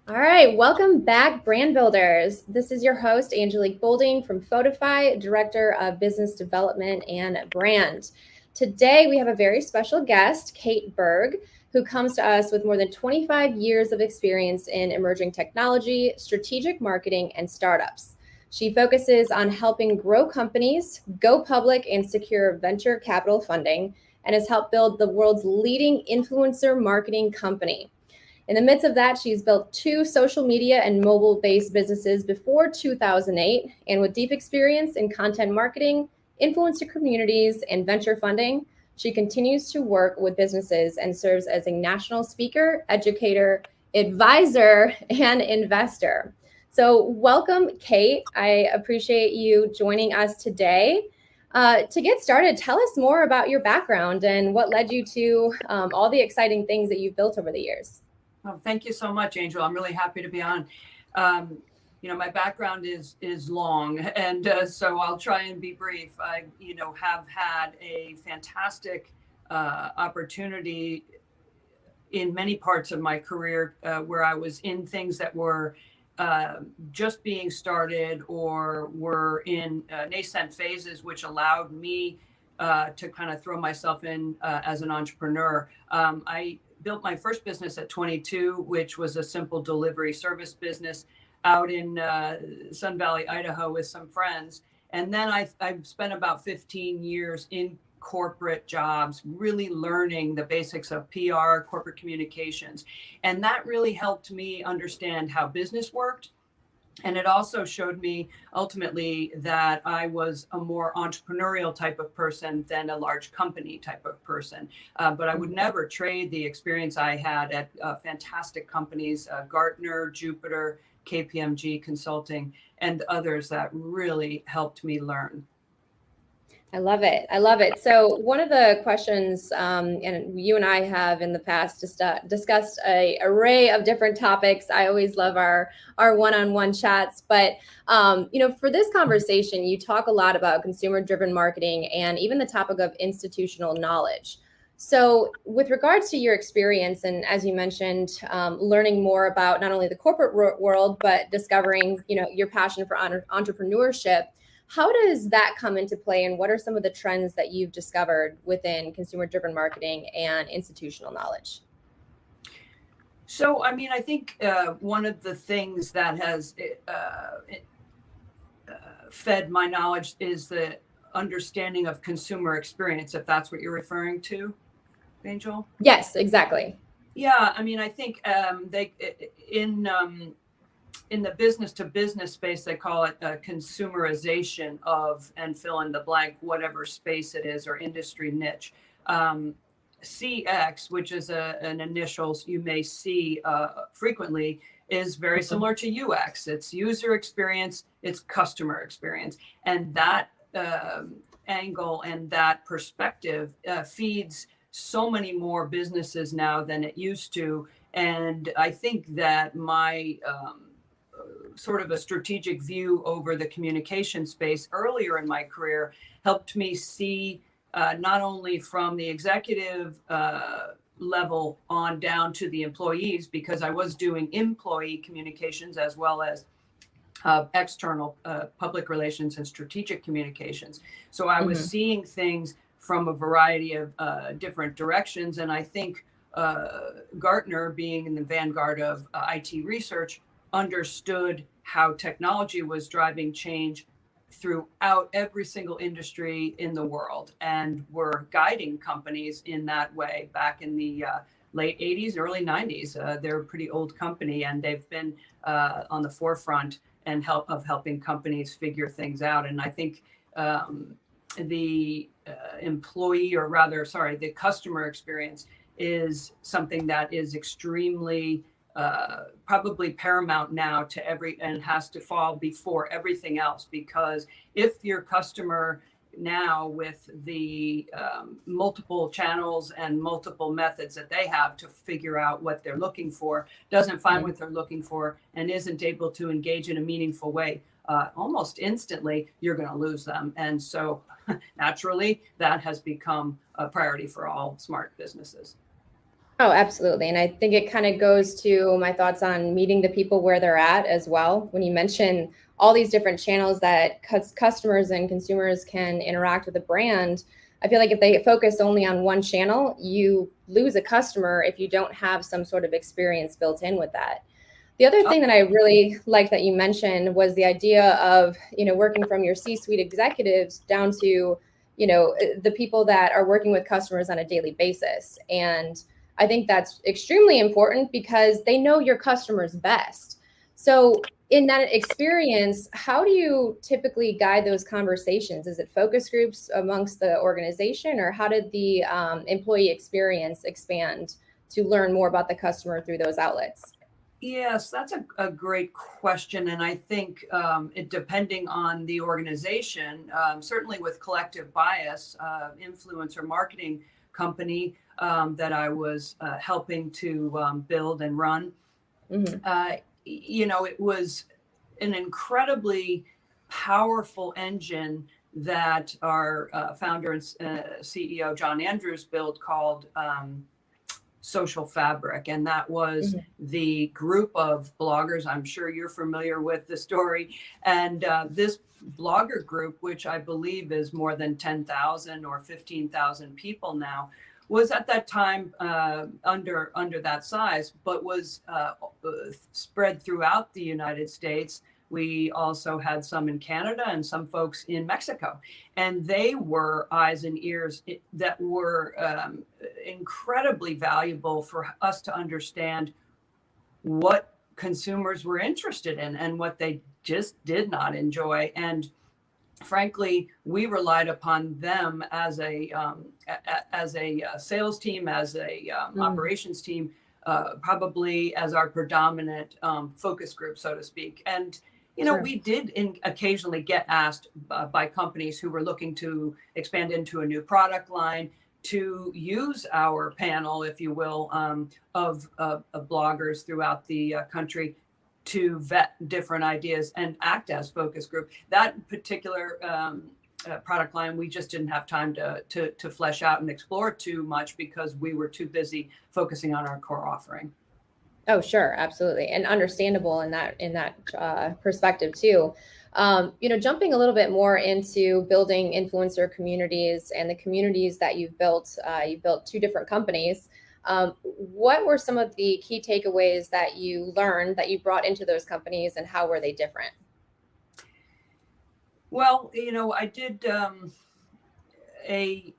All right, welcome back, brand builders. This is your host, Angelique Bolding from Photify, Director of Business Development and Brand. Today, we have a very special guest, Kate Berg, who comes to us with more than 25 years of experience in emerging technology, strategic marketing, and startups. She focuses on helping grow companies, go public, and secure venture capital funding, and has helped build the world's leading influencer marketing company. In the midst of that, she's built two social media and mobile based businesses before 2008. And with deep experience in content marketing, influencer communities, and venture funding, she continues to work with businesses and serves as a national speaker, educator, advisor, and investor. So, welcome, Kate. I appreciate you joining us today. To get started, tell us more about your background and what led you to all the exciting things that you've built over the years. Oh, thank you so much, Angel. I'm really happy to be on. My background is long, and so I'll try and be brief. I, have had a fantastic opportunity in many parts of my career where I was in things that were just being started or were in nascent phases, which allowed me to kind of throw myself in as an entrepreneur. I built my first business at 22, which was a simple delivery service business out in Sun Valley, Idaho with some friends. And then I spent about 15 years in corporate jobs, really learning the basics of PR, corporate communications. And that really helped me understand how business worked. And it also showed me ultimately that I was a more entrepreneurial type of person than a large company type of person. But I would never trade the experience I had at fantastic companies, Gartner, Jupiter, KPMG Consulting, and others that really helped me learn. I love it. I love it. So one of the questions, and you and I have in the past just discussed an array of different topics. I always love our one-on-one chats, but for this conversation, you talk a lot about consumer-driven marketing and even the topic of institutional knowledge. So with regards to your experience, and as you mentioned, learning more about not only the corporate world, but discovering, your passion for entrepreneurship, how does that come into play, and what are some of the trends that you've discovered within consumer-driven marketing and institutional knowledge? So, I think one of the things that has fed my knowledge is the understanding of consumer experience, if that's what you're referring to, Angel. Yes, exactly. Yeah, I think they in the business to business space, they call it a consumerization of, and fill in the blank, whatever space it is or industry niche. CX, which is an initials you may see frequently, is very similar to UX. It's user experience, it's customer experience. And that angle and that perspective feeds so many more businesses now than it used to. And I think that my sort of a strategic view over the communication space earlier in my career helped me see not only from the executive level on down to the employees, because I was doing employee communications as well as external public relations and strategic communications. So I was seeing things from a variety of different directions. And I think Gartner, being in the vanguard of IT research, understood how technology was driving change throughout every single industry in the world, and were guiding companies in that way back in the late 80s, early 90s. They're a pretty old company, and they've been on the forefront and helping companies figure things out. And I think the the customer experience is something that is extremely probably paramount now to and has to fall before everything else, because if your customer now, with the multiple channels and multiple methods that they have to figure out what they're looking for, doesn't find what they're looking for and isn't able to engage in a meaningful way, almost instantly, you're going to lose them. And so naturally, that has become a priority for all smart businesses. Oh, absolutely. And I think it kind of goes to my thoughts on meeting the people where they're at as well. When you mention all these different channels that customers and consumers can interact with a brand, I feel like if they focus only on one channel, you lose a customer if you don't have some sort of experience built in with that. The other Oh, thing that I really like that you mentioned was the idea of, working from your C-suite executives down to, the people that are working with customers on a daily basis. And I think that's extremely important because they know your customers best. So in that experience, how do you typically guide those conversations? Is it focus groups amongst the organization, or how did the employee experience expand to learn more about the customer through those outlets? yes, that's a great question. And I think it depending on the organization, certainly with Collective Bias, influencer marketing company that I was helping to build and run, Mm-hmm. it was an incredibly powerful engine that our founder and CEO, John Andrews, built called Social Fabric. And that was Mm-hmm. the group of bloggers. I'm sure you're familiar with the story. And this blogger group, which I believe is more than 10,000 or 15,000 people now, was at that time under that size, but was spread throughout the United States. We also had some in Canada and some folks in Mexico, and they were eyes and ears that were incredibly valuable for us to understand what consumers were interested in and what they just did not enjoy. And frankly, we relied upon them as a sales team, as a Mm. operations team, probably as our predominant focus group, so to speak. And Sure. we did occasionally get asked by companies who were looking to expand into a new product line to use our panel, if you will, of bloggers throughout the country to vet different ideas and act as focus group. That particular product line, we just didn't have time to flesh out and explore too much because we were too busy focusing on our core offering. Oh, sure, absolutely, and understandable in that perspective too. Jumping a little bit more into building influencer communities and the communities that you've built. You built two different companies. What were some of the key takeaways that you learned that you brought into those companies, and how were they different? Well, I did a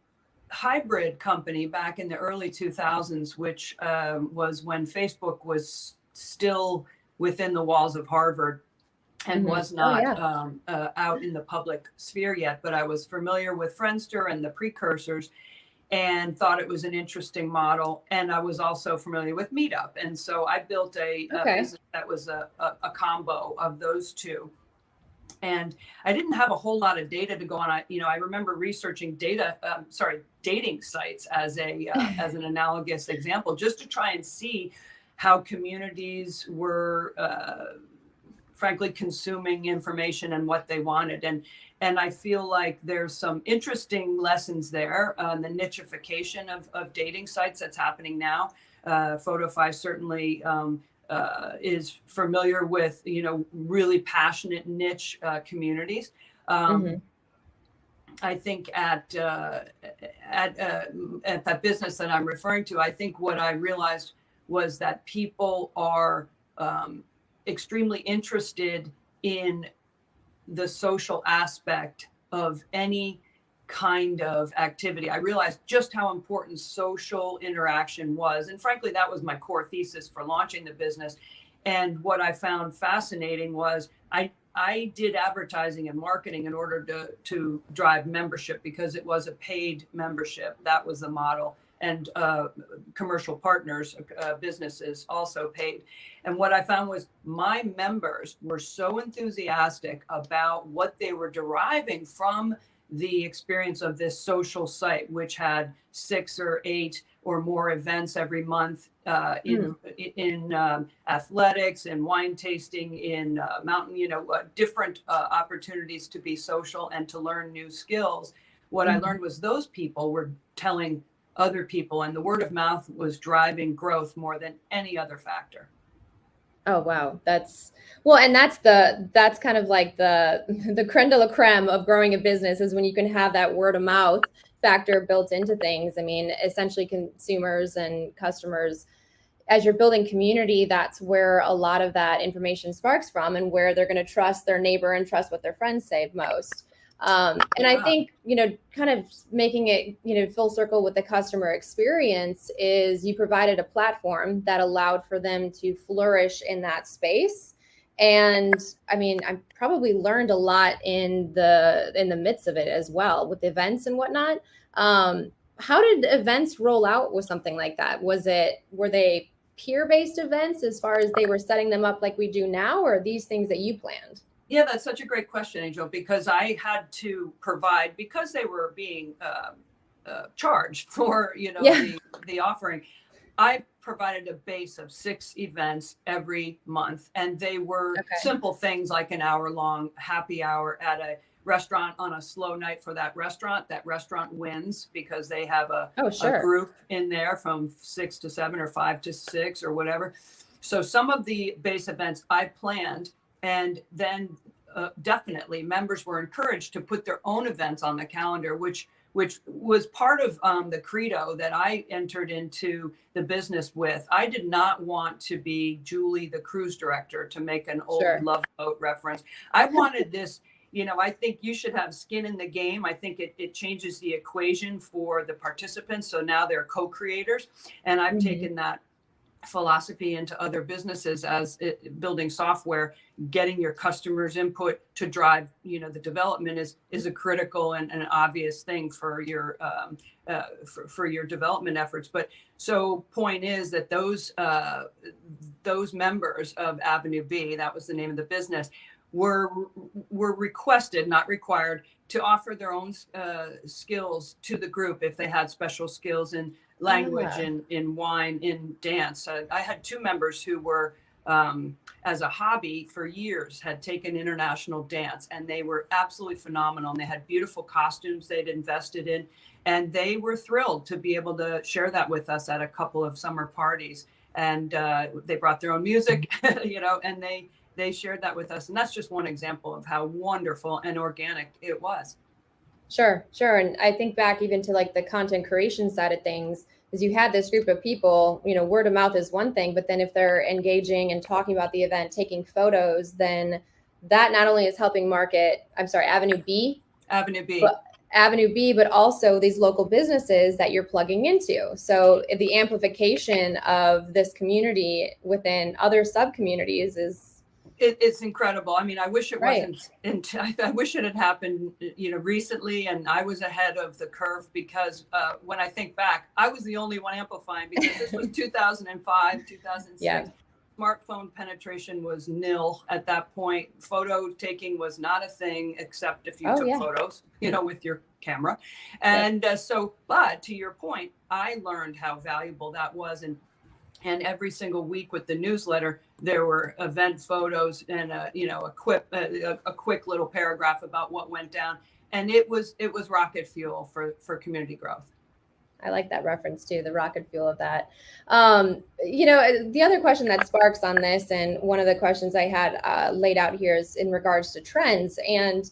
hybrid company back in the early 2000s, which was when Facebook was still within the walls of Harvard and Hmm. was Oh not yeah. out in the public sphere yet. But I was familiar with Friendster and the precursors and thought it was an interesting model. And I was also familiar with Meetup. And so I built a Okay. business that was a combo of those two. And I didn't have a whole lot of data to go on. I remember researching dating sites as as an analogous example, just to try and see how communities were, frankly, consuming information and what they wanted. And I feel like there's some interesting lessons there. The nichification of dating sites that's happening now. Photofy certainly is familiar with really passionate niche communities. Um, Hmm. I think at that business that I'm referring to, I think what I realized was that people are extremely interested in the social aspect of any kind of activity. I realized just how important social interaction was. And frankly, that was my core thesis for launching the business. And what I found fascinating was I did advertising and marketing in order to drive membership because it was a paid membership. That was the model. And commercial partners, businesses also paid. And what I found was my members were so enthusiastic about what they were deriving from the experience of this social site, which had 6 or 8 or more events every month in athletics and wine tasting, in mountain, different opportunities to be social and to learn new skills. What I Hmm. learned was those people were telling other people, and the word of mouth was driving growth more than any other factor. Oh, wow. That's that's kind of like the creme de la creme of growing a business, is when you can have that word of mouth factor built into things. I mean, essentially consumers and customers, as you're building community, that's where a lot of that information sparks from, and where they're going to trust their neighbor and trust what their friends say most. And I think, kind of making it, full circle with the customer experience, is you provided a platform that allowed for them to flourish in that space. And I mean, I probably learned a lot in the midst of it as well, with events and whatnot. How did events roll out with something like that? Were they peer-based events as far as they were setting them up like we do now, or are these things that you planned? Yeah, that's such a great question, Angel, because I had to provide, because they were being charged for, the offering. I provided a base of 6 events every month, and they were simple things like an hour-long happy hour at a restaurant on a slow night for that restaurant. That restaurant wins because they have a group in there from 6 to 7 or 5 to 6 or whatever. So some of the base events I planned. And then definitely members were encouraged to put their own events on the calendar, which was part of the credo that I entered into the business with. I did not want to be Julie, the cruise director, to make an old Love Boat reference. I wanted this, I think you should have skin in the game. I think it changes the equation for the participants. So now they're co-creators. And I've taken that philosophy into other businesses as building software. Getting your customers' input to drive, the development is a critical and an obvious thing for your development efforts. But so point is that those members of Avenue B, that was the name of the business, were requested, not required, to offer their own skills to the group if they had special skills in language, in wine, in dance. I had 2 members who were, as a hobby for years, had taken international dance, and they were absolutely phenomenal. And they had beautiful costumes they'd invested in, and they were thrilled to be able to share that with us at a couple of summer parties. And they brought their own music, and they shared that with us. And that's just one example of how wonderful and organic it was. Sure. And I think back even to like the content creation side of things, is you had this group of people, word of mouth is one thing, but then if they're engaging and talking about the event, taking photos, then that not only is helping market, Avenue B, but also these local businesses that you're plugging into. So the amplification of this community within other sub-communities it's incredible. I mean, I wish it wasn't. I wish it had happened, recently, and I was ahead of the curve, because when I think back, I was the only one amplifying, because this was 2005, 2006. Yeah. Smartphone penetration was nil at that point. Photo taking was not a thing, except if you took photos, with your camera. And but to your point, I learned how valuable that was, and every single week with the newsletter, there were event photos and a quick little paragraph about what went down, and it was rocket fuel for community growth. I like that reference too, the rocket fuel of that. The other question that sparks on this, and one of the questions I had laid out here, is in regards to trends. And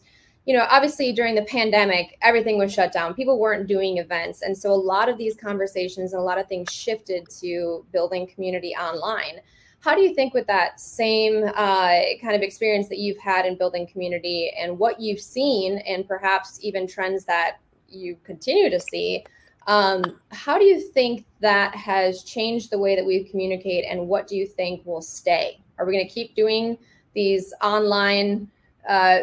obviously during the pandemic, everything was shut down. People weren't doing events. And so a lot of these conversations and a lot of things shifted to building community online. How do you think, with that same kind of experience that you've had in building community and what you've seen, and perhaps even trends that you continue to see, how do you think that has changed the way that we communicate, and what do you think will stay? Are we going to keep doing these online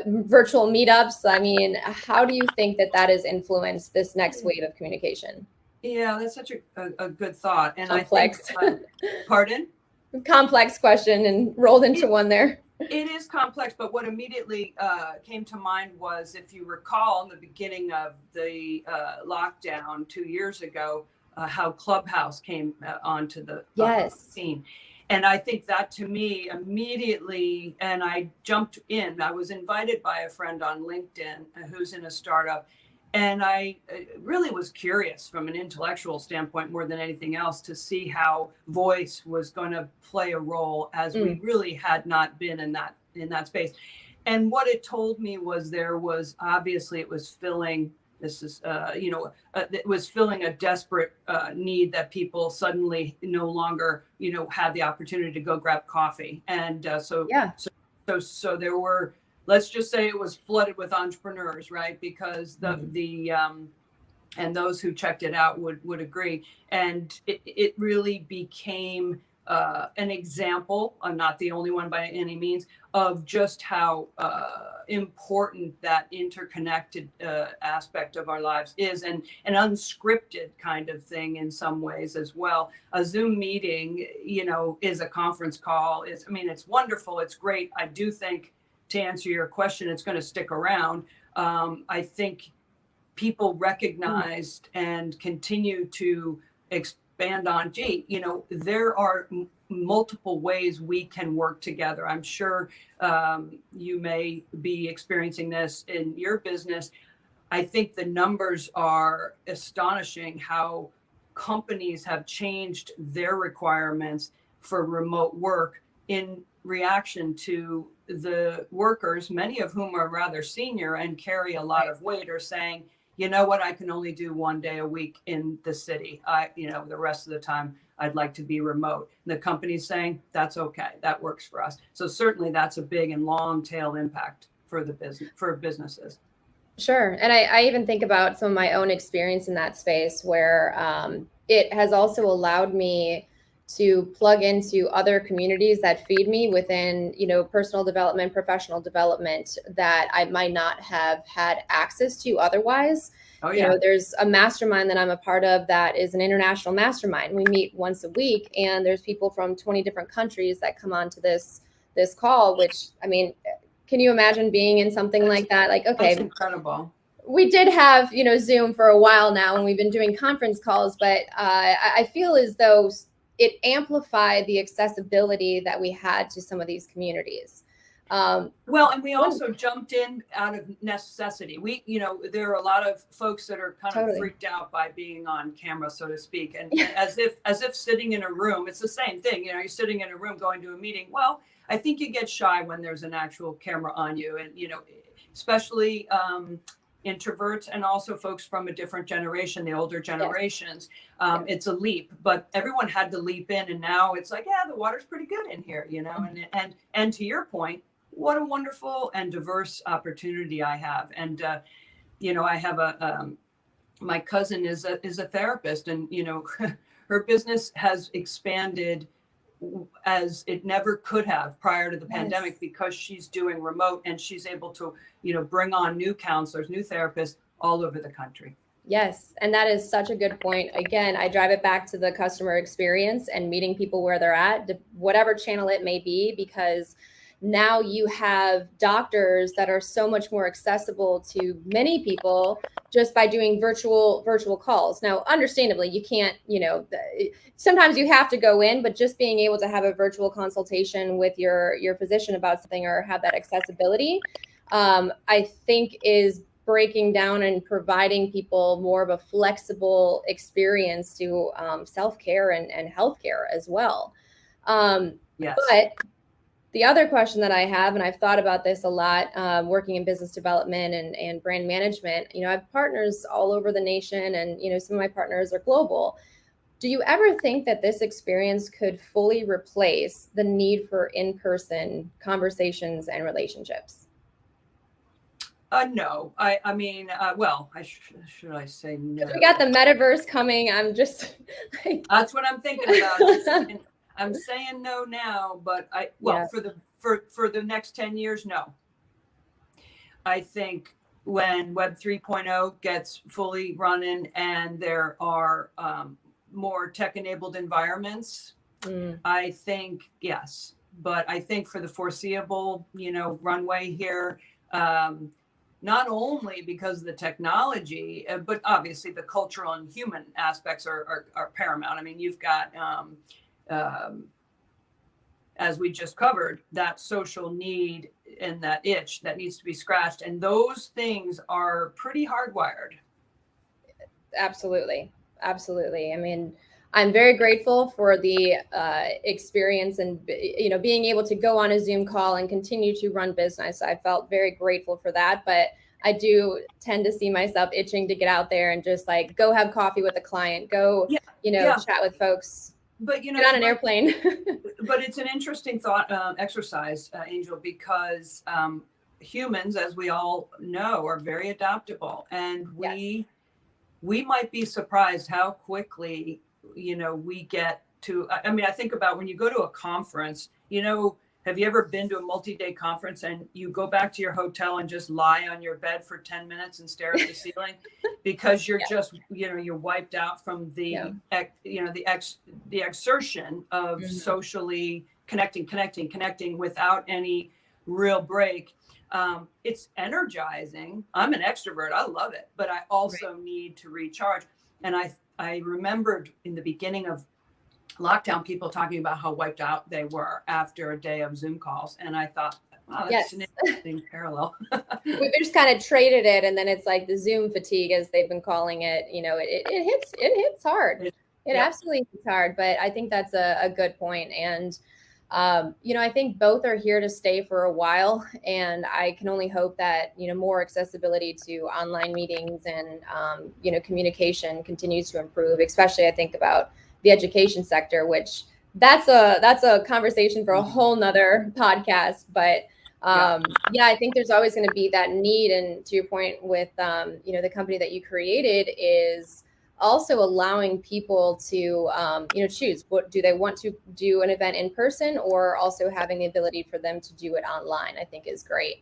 virtual meetups? I mean, how do you think that has influenced this next wave of communication? Yeah, that's such a good thought. And complex. I think, pardon? Complex question and rolled into one there. It is complex, but what immediately came to mind was, if you recall, in the beginning of the lockdown 2 years ago, how Clubhouse came onto the scene. And I think that, to me, immediately, and I jumped in. I was invited by a friend on LinkedIn who's in a startup, And I really was curious from an intellectual standpoint more than anything else to see how voice was going to play a role, as we really had not been in that space. And what it told me was there was obviously it was filling it was filling a desperate need that people suddenly no longer had the opportunity to go grab coffee. And so there were, let's just say it was flooded with entrepreneurs, right? Because and those who checked it out would agree. And it really became an example, I'm not the only one by any means, of just how important that interconnected aspect of our lives is, and an unscripted kind of thing in some ways as well. A Zoom meeting, is a conference call. It's wonderful. It's great. I do think, to answer your question, it's going to stick around. I think people recognized and continue to expand on, there are multiple ways we can work together. I'm sure you may be experiencing this in your business. I think the numbers are astonishing how companies have changed their requirements for remote work in reaction to the workers, many of whom are rather senior and carry a lot of weight, are saying, you know what, I can only do 1 day a week in the city. The rest of the time I'd like to be remote. And the company's saying, that's okay. That works for us. So certainly that's a big and long tail impact for businesses. Sure. And I even think about some of my own experience in that space where it has also allowed me to plug into other communities that feed me within, personal development, professional development that I might not have had access to otherwise. Oh, yeah. There's a mastermind that I'm a part of that is an international mastermind. We meet once a week, and there's people from 20 different countries that come on to this call, which, can you imagine being in something like that? Like, okay, that's incredible. We did have, Zoom for a while now, and we've been doing conference calls, but I feel as though it amplified the accessibility that we had to some of these communities. And we also jumped in out of necessity. There are a lot of folks that are kind of freaked out by being on camera, so to speak. And as if sitting in a room, it's the same thing. You're sitting in a room going to a meeting. Well, I think you get shy when there's an actual camera on you. And, especially introverts and also folks from a different generation, the older generations. It's a leap, but everyone had to leap in. And now it's like, the water's pretty good in here, and to your point, what a wonderful and diverse opportunity I have. And, I have my cousin is a therapist, and, her business has expanded as it never could have prior to the pandemic, because she's doing remote, and she's able to, bring on new counselors, new therapists all over the country. Yes. And that is such a good point. Again, I drive it back to the customer experience and meeting people where they're at, whatever channel it may be, because now you have doctors that are so much more accessible to many people just by doing virtual calls. Now, understandably, you can't, sometimes you have to go in, but just being able to have a virtual consultation with your physician about something, or have that accessibility, I think is breaking down and providing people more of a flexible experience to self-care and healthcare as well. Yes. But the other question that I have, and I've thought about this a lot, working in business development and brand management, I have partners all over the nation, and, some of my partners are global. Do you ever think that this experience could fully replace the need for in-person conversations and relationships? No, should I say no? We got the metaverse coming. I'm just that's what I'm thinking about. I'm saying no now, but for the next 10 years, no. I think when Web 3.0 gets fully running and there are more tech-enabled environments, I think yes. But I think for the foreseeable, runway here, not only because of the technology, but obviously the cultural and human aspects are paramount. You've got as we just covered, that social need that itch that needs to be scratched. And those things are pretty hardwired. Absolutely. Absolutely. I mean, I'm very grateful for the experience and, being able to go on a Zoom call and continue to run business. I felt very grateful for that, but I do tend to see myself itching to get out there and just like go have coffee with a client, go, chat with folks, but get on an airplane. But it's an interesting thought exercise, Angel, because humans, as we all know, are very adaptable, and we might be surprised how quickly, we get to, I mean, I think about when you go to a conference, have you ever been to a multi-day conference and you go back to your hotel and just lie on your bed for 10 minutes and stare at the ceiling because you're just, you're wiped out from the, the exertion of socially connecting without any real break. It's energizing. I'm an extrovert. I love it, but I also need to recharge. And I remembered in the beginning of lockdown, people talking about how wiped out they were after a day of Zoom calls. And I thought, wow, that's an interesting parallel. We've just kind of traded it. And then it's like the Zoom fatigue, as they've been calling it, it hits hard. It absolutely hits hard. But I think that's a good point. And, I think both are here to stay for a while. And I can only hope that, more accessibility to online meetings and, communication continues to improve, especially I think about the education sector, which that's a conversation for a whole nother podcast. But I think there's always going to be that need. And to your point with, the company that you created is also allowing people to, choose what do they want to do an event in person, or also having the ability for them to do it online, I think is great.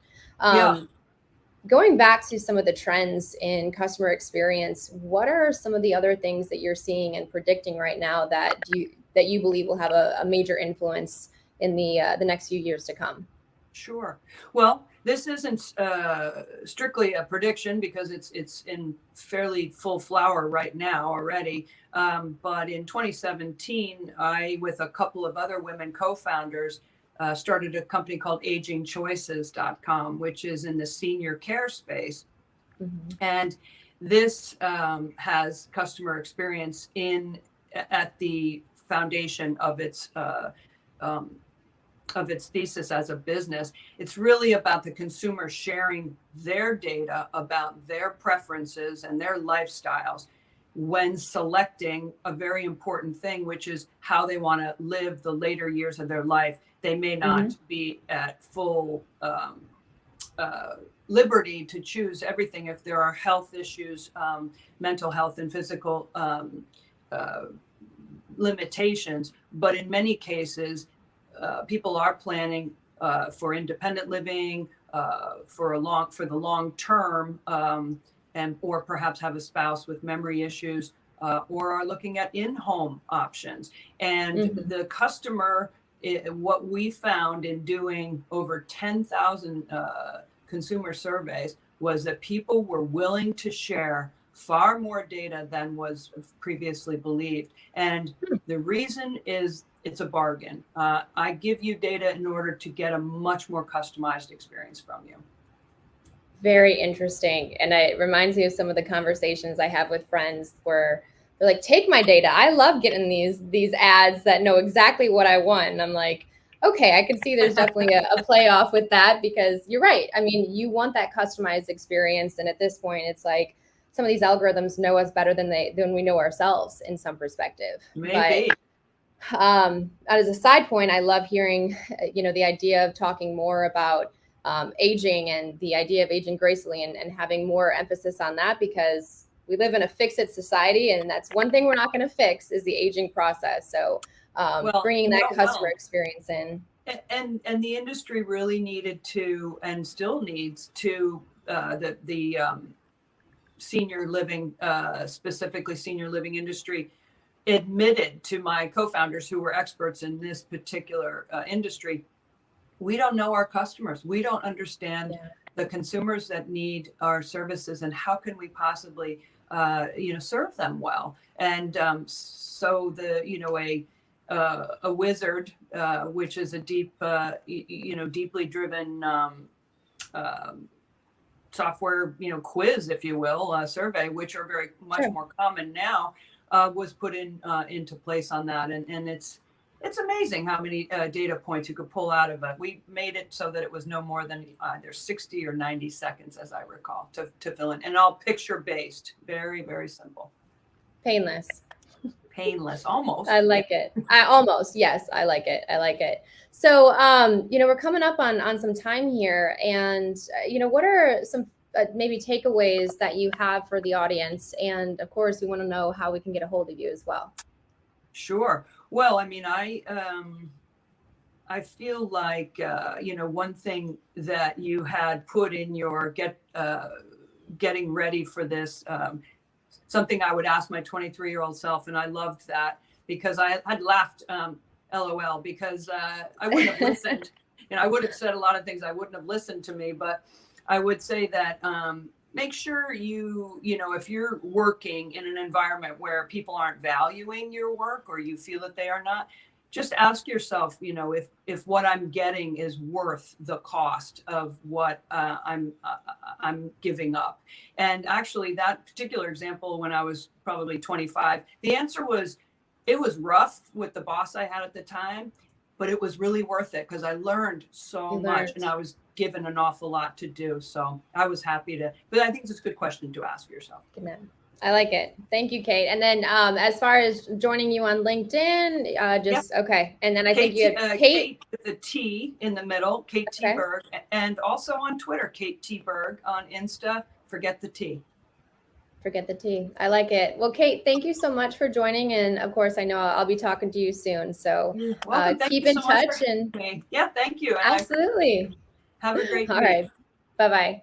Going back to some of the trends in customer experience, what are some of the other things that you're seeing and predicting right now that you believe will have a major influence in the next few years to come? Sure. Well, this isn't strictly a prediction because it's in fairly full flower right now already. But in 2017, I, with a couple of other women co-founders, started a company called agingchoices.com, which is in the senior care space. And this has customer experience at the foundation of its thesis as a business. It's really about the consumer sharing their data about their preferences and their lifestyles when selecting a very important thing, which is how they want to live the later years of their life. They may not be at full liberty to choose everything if there are health issues, mental health and physical limitations. But in many cases, people are planning for independent living, for the long term, or perhaps have a spouse with memory issues, or are looking at in-home options. And the customer, what we found in doing over 10,000 consumer surveys was that people were willing to share far more data than was previously believed. And the reason is it's a bargain. I give you data in order to get a much more customized experience from you. Very interesting. And it reminds me of some of the conversations I have with friends where they're like, take my data. I love getting these ads that know exactly what I want. And I'm like, okay, I can see there's definitely a playoff with that, because you're right. I mean, you want that customized experience. And at this point, it's like some of these algorithms know us better than we know ourselves in some perspective. Maybe. But as a side point, I love hearing, the idea of talking more about aging and the idea of aging gracefully and having more emphasis on that, because we live in a fix-it society, and that's one thing we're not going to fix is the aging process. So bringing that customer experience in. And the industry really needed to, and still needs to, the senior living, specifically senior living industry, admitted to my co-founders who were experts in this particular industry, we don't know our customers. We don't understand the consumers that need our services, and how can we possibly, serve them well? And so a wizard, which is a deeply driven software, quiz, if you will, survey, which are very much more common now, was put into place on that. And it's amazing how many data points you could pull out of it. We made it so that it was no more than either 60 or 90 seconds, as I recall, to fill in. And all picture based, very, very simple. Painless, almost. I like it. Yes, I like it. So, we're coming up on some time here, and what are some maybe takeaways that you have for the audience? And of course, we want to know how we can get a hold of you as well. Sure. Well, I mean, I feel like one thing that you had put in your getting ready for this. Something I would ask my 23-year-old self, and I loved that because I had laughed, LOL, because I wouldn't have listened. I would have said a lot of things. I wouldn't have listened to me, but I would say that make sure if you're working in an environment where people aren't valuing your work, or you feel that they are not, just ask yourself, if what I'm getting is worth the cost of what I'm giving up. And actually, that particular example, when I was probably 25, the answer was, it was rough with the boss I had at the time, but it was really worth it because I learned so much, and I was given an awful lot to do. So I was happy to. But I think it's a good question to ask yourself. I like it. Thank you, Kate. And then as far as joining you on LinkedIn, okay. And then I think you have Kate with a T in the middle, Kate T. Berg, and also on Twitter, Kate T. Berg, on Insta, forget the T. Forget the T. I like it. Well, Kate, thank you so much for joining. And of course, I know I'll be talking to you soon. So keep in touch. And yeah, thank you. Absolutely. Have a great week. All right. Bye-bye.